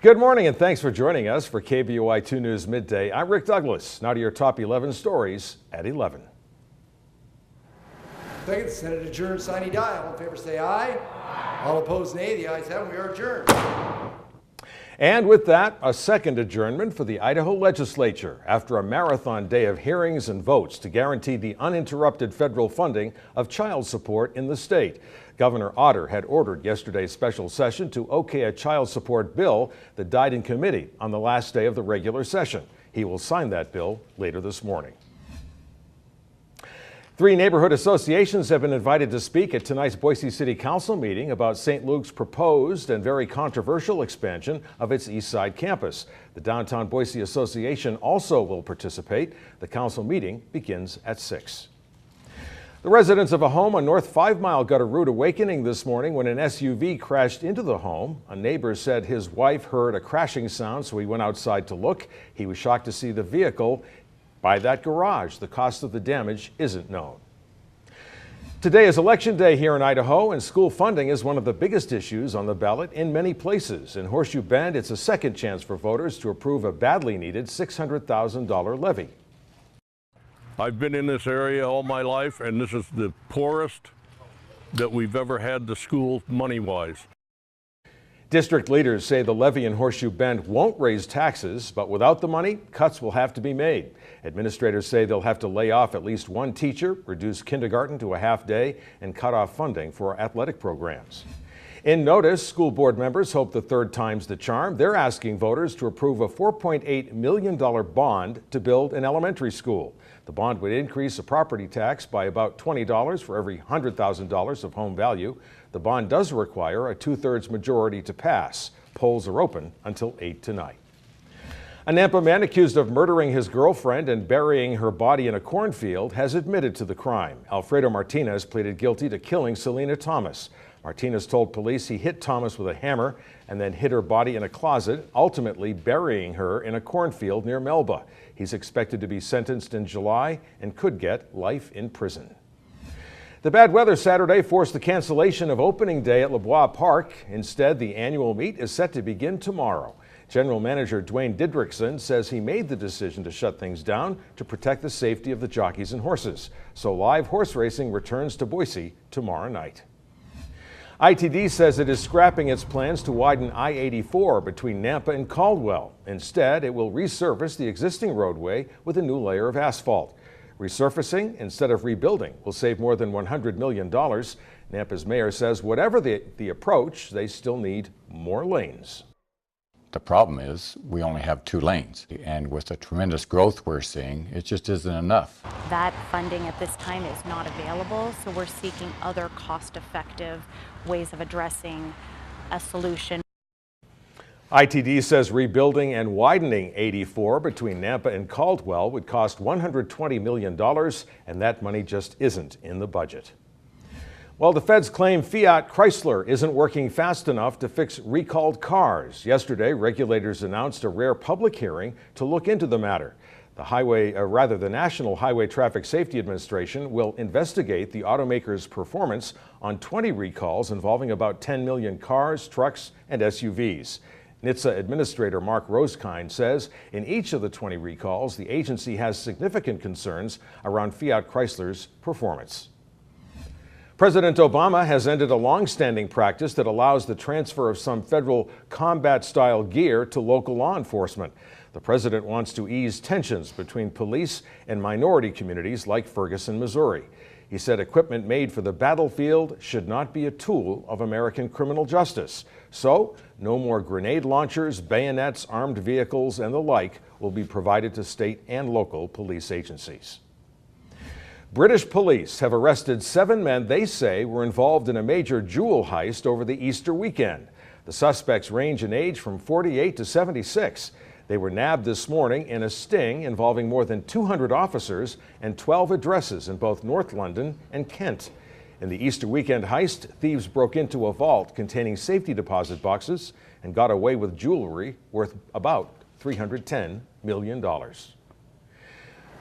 Good morning and thanks for joining us for KBOI 2 News Midday. I'm Rick Douglas. Now to your top 11 stories at 11. Second, the Senate adjourned, sine die. All in favor say aye. Aye. All opposed nay. The ayes have it. We are adjourned. And with that, a second adjournment for the Idaho legislature after a marathon day of hearings and votes to guarantee the uninterrupted federal funding of child support in the state. Governor Otter had ordered yesterday's special session to okay a child support bill that died in committee on the last day of the regular session. He will sign that bill later this morning. 3 neighborhood associations have been invited to speak at tonight's Boise City Council meeting about St. Luke's proposed and very controversial expansion of its East Side campus. The Downtown Boise Association also will participate. The council meeting begins at 6. The residents of a home on North 5 Mile got a rude awakening this morning when an SUV crashed into the home. A neighbor said his wife heard a crashing sound, so he went outside to look. He was shocked to see the vehicle by that garage. The cost of the damage isn't known. Today is Election Day here in Idaho, and school funding is one of the biggest issues on the ballot in many places. In Horseshoe Bend, it's a second chance for voters to approve a badly needed $600,000 levy. I've been in this area all my life, and this is the poorest that we've ever had the school money-wise. District leaders say the levy in Horseshoe Bend won't raise taxes, but without the money, cuts will have to be made. Administrators say they'll have to lay off at least one teacher, reduce kindergarten to a half day, and cut off funding for athletic programs. In notice, school board members hope the third time's the charm. They're asking voters to approve a $4.8 million bond to build an elementary school. The bond would increase the property tax by about $20 for every $100,000 of home value. The bond does require a 2/3 majority to pass. Polls are open until 8 tonight. A Nampa man accused of murdering his girlfriend and burying her body in a cornfield has admitted to the crime. Alfredo Martinez pleaded guilty to killing Selena Thomas. Martinez told police he hit Thomas with a hammer and then hid her body in a closet, ultimately burying her in a cornfield near Melba. He's expected to be sentenced in July and could get life in prison. The bad weather Saturday forced the cancellation of opening day at LeBois Park. Instead, the annual meet is set to begin tomorrow. General Manager Dwayne Didrikson says he made the decision to shut things down to protect the safety of the jockeys and horses. So live horse racing returns to Boise tomorrow night. ITD says it is scrapping its plans to widen I-84 between Nampa and Caldwell. Instead, it will resurface the existing roadway with a new layer of asphalt. Resurfacing instead of rebuilding will save more than $100 million. Nampa's mayor says whatever the approach, they still need more lanes. The problem is we only have 2 lanes, and with the tremendous growth we're seeing, it just isn't enough. That funding at this time is not available, so we're seeking other cost-effective ways of addressing a solution. ITD says rebuilding and widening 84 between Nampa and Caldwell would cost $120 million, and that money just isn't in the budget. Well, the feds claim Fiat Chrysler isn't working fast enough to fix recalled cars. Yesterday, regulators announced a rare public hearing to look into the matter. The National Highway Traffic Safety Administration will investigate the automaker's performance on 20 recalls involving about 10 million cars, trucks, and SUVs. NHTSA Administrator Mark Rosekind says in each of the 20 recalls, the agency has significant concerns around Fiat Chrysler's performance. President Obama has ended a long-standing practice that allows the transfer of some federal combat-style gear to local law enforcement. The president wants to ease tensions between police and minority communities like Ferguson, Missouri. He said equipment made for the battlefield should not be a tool of American criminal justice. So, no more grenade launchers, bayonets, armed vehicles, and the like will be provided to state and local police agencies. British police have arrested 7 men they say were involved in a major jewel heist over the Easter weekend. The suspects range in age from 48 to 76. They were nabbed this morning in a sting involving more than 200 officers and 12 addresses in both North London and Kent. In the Easter weekend heist, thieves broke into a vault containing safety deposit boxes and got away with jewelry worth about $310 million.